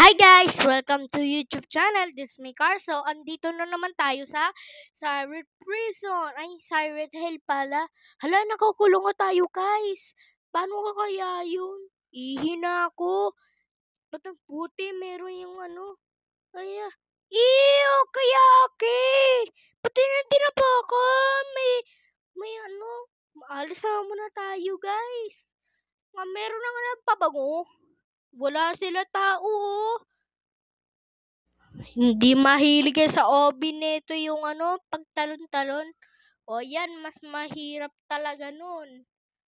Hi guys! Welcome to YouTube channel. This is me, Carso. Andito na naman tayo sa Siren Prison. Ay, Siren Hill pala. Hala, nakakulong nga tayo guys. Paano ka kaya yun? Ihina ako. Ba't ang puti? Meron yung ano? Ay, ew! Kaya okay! Pati na tinapakan. May ano? Maalis na muna tayo guys. Meron na nga nagpabango. Wala sila tao oh. Hindi mahilig sa OB nito yung pagtalon-talon. O yan, mas mahirap talaga nun.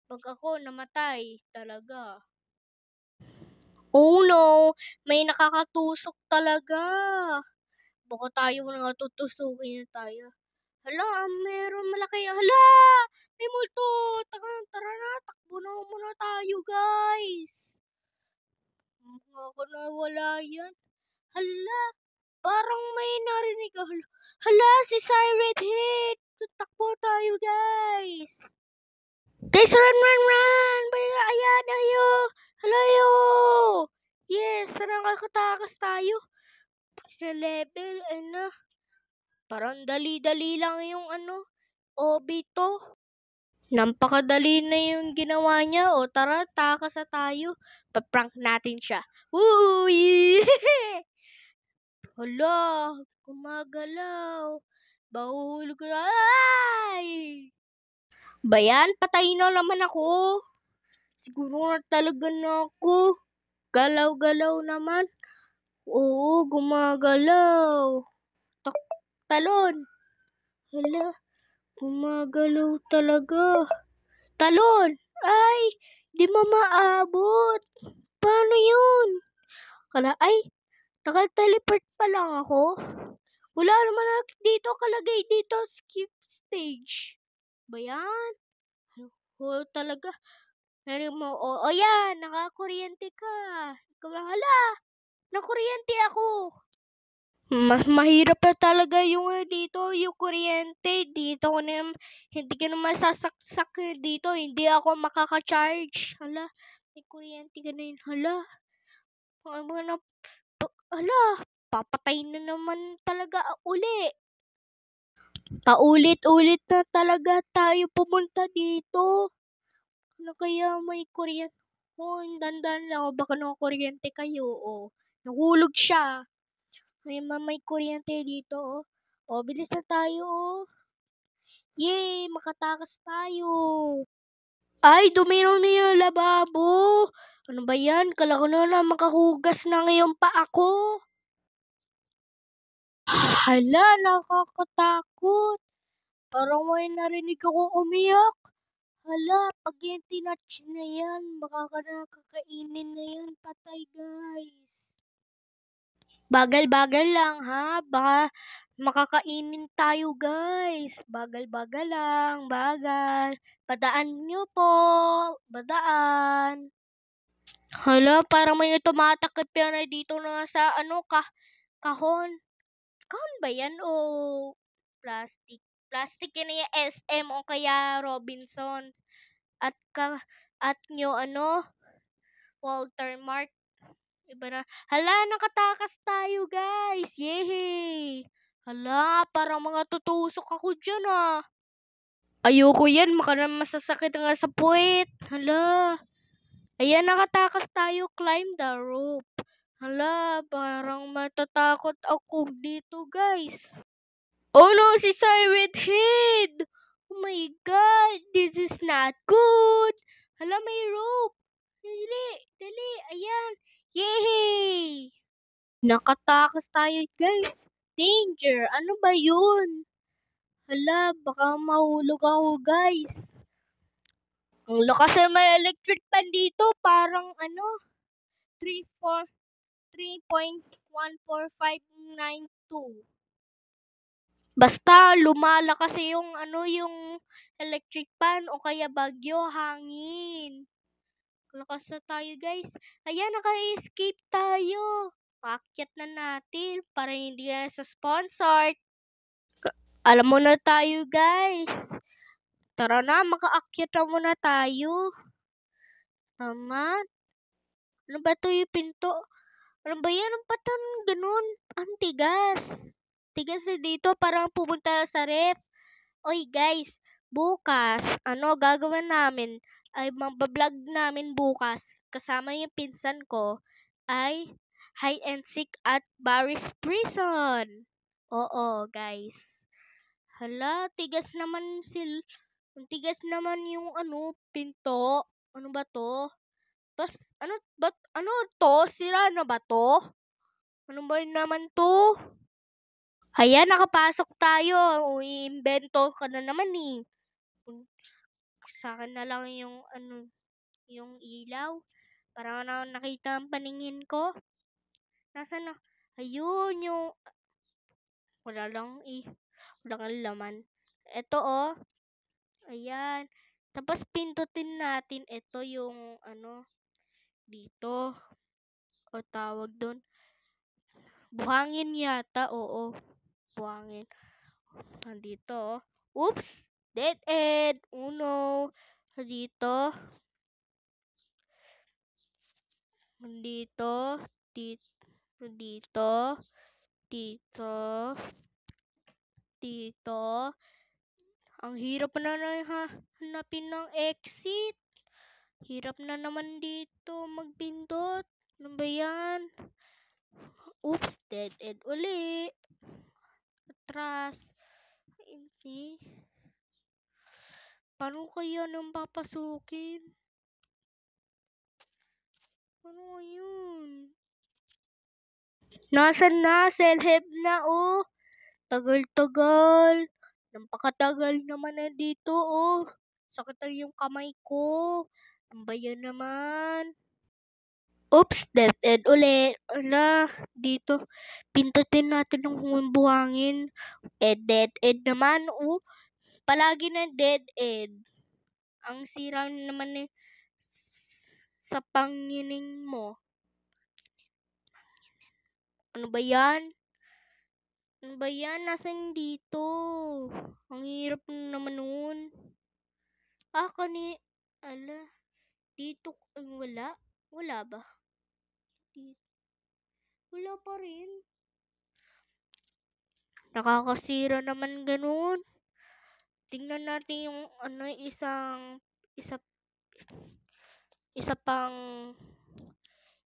Pag ako namatay talaga. Oh no, may nakakatusok talaga. Baka tayo mga tutusukin na tayo. Hala, meron malaki. Hala, may multo. Tara na, takbo na muna tayo guys. Ako na wala yan. Hala, parang may narinig ako. Hala, si Siren Head! Takbo tayo, guys! Guys, run! Ayan, ayo! Hala, ayo! Yes, nakakatakas tayo. Sa level, parang dali-dali lang yung OB to. Nampakadali na yung ginawa niya. O, tara, takas na tayo. Paprank natin siya. Woo! Hala, gumagalaw. Mahuhulog ko na. Ay! Bayan, patay na naman ako. Siguro na talaga na ako. Galaw-galaw naman. Oo, gumagalaw. Talon. Hala, gumagalaw talaga. Talon! Ay, di mo maabot. Paano yun? Ay, naka-teleport pa lang ako. Wala naman dito kalagay dito skip stage. Bayan? Oh, talaga. O yan, nakakuryente ka. Ikaw lang, hala, nakuryente ako. Mas mahirap pa talaga yung dito, yung kuryente. Dito ko na, hindi ka naman sasaksak dito. Hindi ako makaka-charge. Hala, may kuryente ka na yun. Hala, hala, papatay na naman talaga uli. Paulit-ulit na talaga tayo pumunta dito. Ano kaya may kuryente? Oh, dandan lang. Baka kuryente kayo. Oh. Nahulog siya. May kuryente dito. Oh, bilis na tayo. Oh. Yay! Makatakas tayo. Ay, dumino na yung lababo. Ano ba yan? Kala ko na makahugas na ngayon pa ako. Hala, nakakatakot. Parang may narinig ako umiyak. Hala, pag yung tinatch na yan, baka nakakainin na yan. Patay, guys. Bagal-bagal lang, ha? Baka makakainin tayo, guys. Bagal-bagal lang, bagal. Padaan nyo po. Padaan. Hala, parang may tumatakot pa na dito na sa kahon. Kahon ba yan o plastic? Plastic yan yung SM o kaya Robinson. At nyo Walter Mart. Iba na. Hala, nakatakas tayo guys. Yehey! Hala, parang mga tutusok ako dyan Ayoko yan, maka na masasakit nga sa puwet. Hala. Ayan, nakatakas tayo. Climb the rope. Hala, parang matatakot ako dito guys. Oh no, si Siren Head! Oh my God, this is not good! Hala, may rope! Dali, ayan! Yay! Nakatakas tayo, guys! Danger! Ano ba yun? Hala, baka mahulog ako, guys! Ang lakas na may electric pan dito, parang 3.14592. Basta lumalakas yung electric pan o kaya bagyo, hangin. Lakas na tayo guys. Ayan, naka-escape tayo. Paakyat na natin para hindi na sa sponsor. Alam mo na tayo guys. Tara na, makaakyat na muna tayo. Tama. Ano ba ito yung pinto? Ano ba yan? Ang patan ganun? Ang tigas. Tigas na dito, parang pumunta sa ref. Oy guys, bukas, gagawin namin, ay mabablog namin bukas, kasama yung pinsan ko, ay hide and seek at Barry's Prison. Oo, guys. Hala, tigas naman ang tigas naman yung pinto. Ano ba to? Tapos, ano to? Sira na ba to? Ano ba yun naman to? Ayan, nakapasok tayo. Iimbento ka na naman eh. Sa akin na lang yung yung ilaw. Para na nakita ang paningin ko. Nasaan na? Ayun, yung wala lang eh. Wala kang laman. Ito oh. Ayan. Tapos pindutin natin ito yung dito. O tawag doon. Buhangin yata, oo. Buhangin. Dito oh. Oops! Dead end! Oh no! Dito. Dito. Dito. Dito. Dito. Ang hirap na hanapin ng exit. Hirap na naman dito magpindot. Ano ba yan? Oops! Dead end uli. Atras. Hindi. Paano kaya nang papasukin? Ano yun? Nasaan na? Self-help na oh. Tagal-tagal. Napakatagal naman na dito oh. Sakit na yung kamay ko. Ang bayan naman. Oops, dead end uli. Ala, dito. Pindutin natin ng buhangin. Dead end naman oh. Palagi na dead end. Ang sira naman sa pangining mo. Ano ba yan? Ano ba yan? Nasaan dito? Ang hirap naman nun. Ala, dito, wala? Wala ba? Dito. Wala pa rin. Nakakasira naman ganun. Tingnan natin yung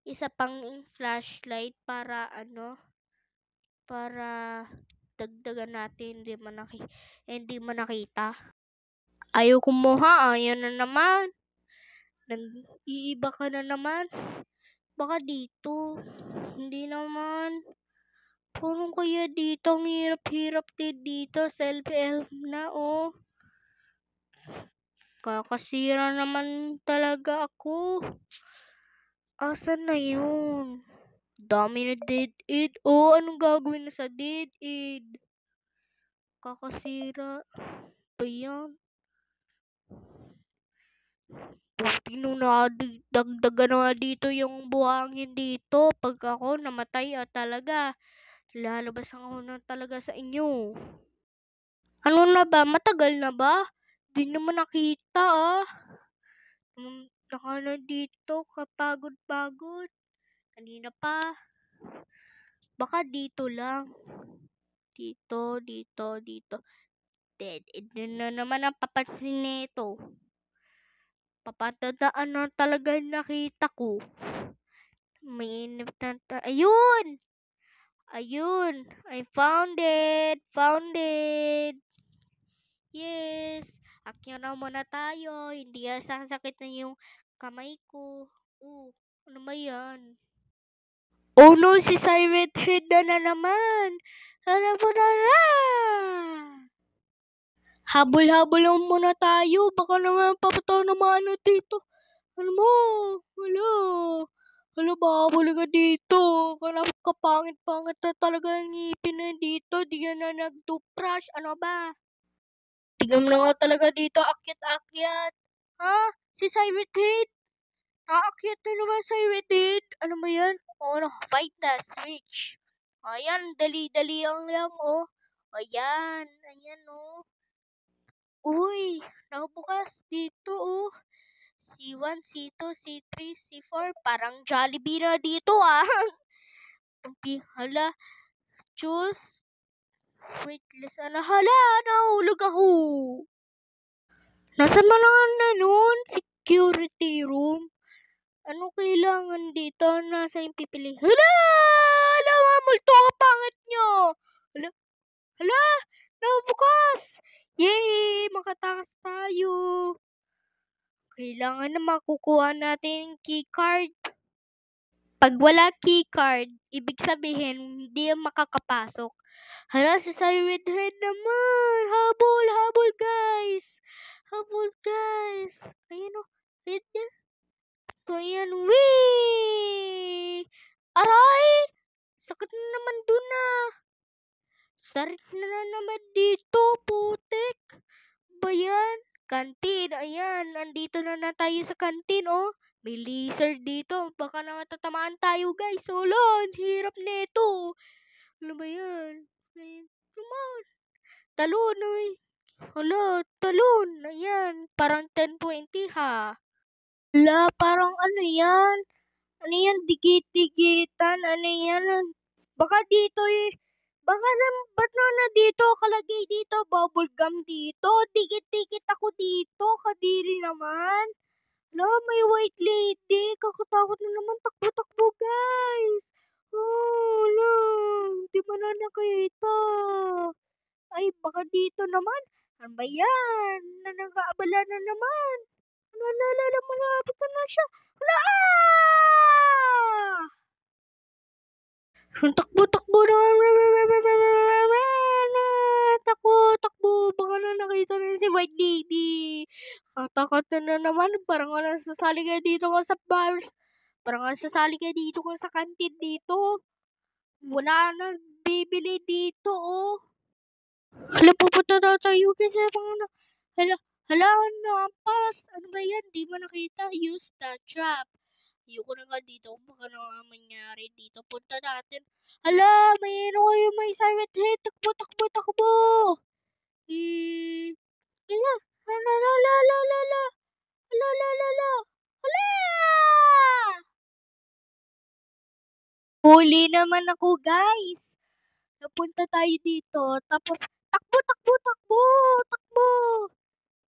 isa pang flashlight para para dagdagan natin hindi makita. Ayaw kumuha, ayan na naman. Nag-iiba ka na naman. Baka dito. Hindi naman. Parang kaya dito, ang hirap-hirap din dito. Self-help na, oh. Kakasira naman talaga ako. Asan na yun? Dami na dead end. Oh, anong gagawin na sa dead end? Kakasira. Pa yan? Buti nung dagdagan na dito yung buhangin dito. Pag ako namatay talaga, lalabas ako na talaga sa inyo. Ano na ba? Matagal na ba? Di naman nakita Naka dito, kapagod-pagod. Kanina pa. Baka dito lang. Dito. Dead end na naman ang papansin nito. Papatadaan na talaga nakita ko. May ayun! Ayun! I found it! Yes! Akya na muna tayo. Hindi sasakit na yung kamay ko. Ano ba yan? Oh no! Si Siren Head na naman! Alam mo na! Habol-habol lang muna tayo. Baka naman papataw naman dito. Ano mo? Wala. Wala ba? Huli ka dito. Kapangit-pangit na talaga ang ngipin na dito. Di ka na nag-toothbrush. Ano ba? Tignan mo na nga talaga dito. Akyat-akyat. Ha? Si Siren Head? Aakyat na naman Siren Head. Ano ba yan? Fight the switch. Ayan, dali-dali lang oh. Ayan, oh. Uy, nakabukas dito oh. C1, C2, C3, C4. Parang Jollibee na dito Hala, choose. Waitlist. Hala, nahulog ako. Nasaan man na nun? Security room. Ano kailangan dito? Nasa yung pipili? Hala! Hala, multo ka, pangit nyo! Hala, hala! Nabukas! Yay! Makatakas tayo! Kailangan na makukuha natin yung keycard. Pag wala keycard, ibig sabihin, hindi yan makakapasok. Hala, si Siren Head naman! Habol! Habol, guys! Habol, guys! Ayan o. Ayan yan. Ayan. Wee! Aray! Sakit na naman dun ah. Sakit na naman dito, putik. Bayan. Kantin, ayan. Andito na tayo sa kantin, oh. May laser dito. Baka naman tatamaan tayo, guys. Hala, ang hirap nito. Ano ba yan? Ayan. Come on. Talon, ay. Hala, talon. Ayan. Parang 10-20, ha. Hala, parang ano yan? Ano yan? Digit-digitan. Ano yan? Baka dito eh. Baka ba't na dito? Kalagay dito. Bubble gum dito. Digit-digit ako dito. Kadiri naman. Hala, may white lady. Kakatakot na naman. Takbo-takbo, guys. Oh, hala. Hindi mo na nakita. Ay, baka dito naman. Ano ba yan? Nag-aabala na naman. Hala, malapit na siya. Hala! Takbo na. Takbo. Baka na nakita na si White Lady. Katakot na naman. Parang nasasali kayo dito ka sa bars. Parang nasasali kayo dito ka sa kantin dito. Wala na bibili dito, oh. Hala, pupunta na tayo kasi hala, nampas. Ano ba yan? Di mo nakita? Use the trap. Ayoko na nga dito. Baka na nga mangyari dito. Punta natin. Hala, may siren head. Takbo. Kaya, hala. Hala! Huli naman ako, guys. Napunta tayo dito. Tapos, takbo.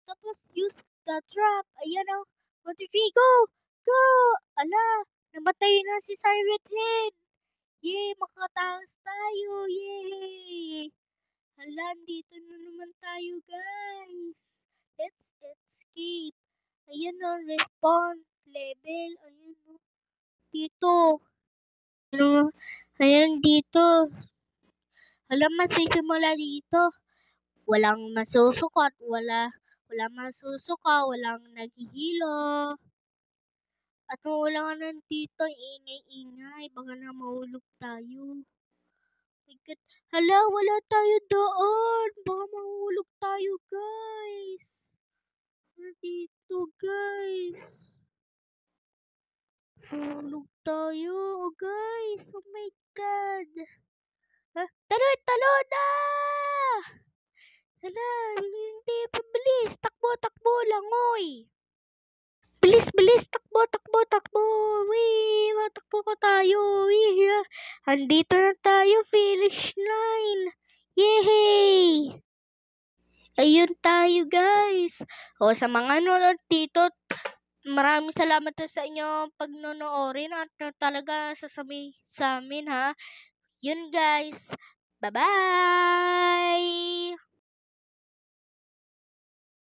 Tapos, use the trap. Ayan o. 1, 2, 3, go! Go! Ala, namatay na si Siren Head. Yay, makataas tayo. Yay! Hala, dito na naman tayo, guys. Let's escape. Ayan o, respawn level. Ayan o. Dito. Ano? Ayan dito. Alam, masisimula dito. Walang masusukat, walang naghihilo. At wala nga nandito, ingay-ingay. Baka na mahulog tayo. Hala, wala tayo doon. Baka mahulog tayo, guys. Dito, guys. Mahulog tayo, guys. Oh my God. Talon na! Hala, hindi pabilis. Takbo, langoy. Bilis, takbo. Wee, matakbo ko tayo. Wee, andito na tayo, finish line. Yay! Ayun tayo, guys. O, sa mga nanonood dito, maraming salamat sa inyo pagnonoorin at talaga sa amin, ha. Yun, guys. Bye-bye!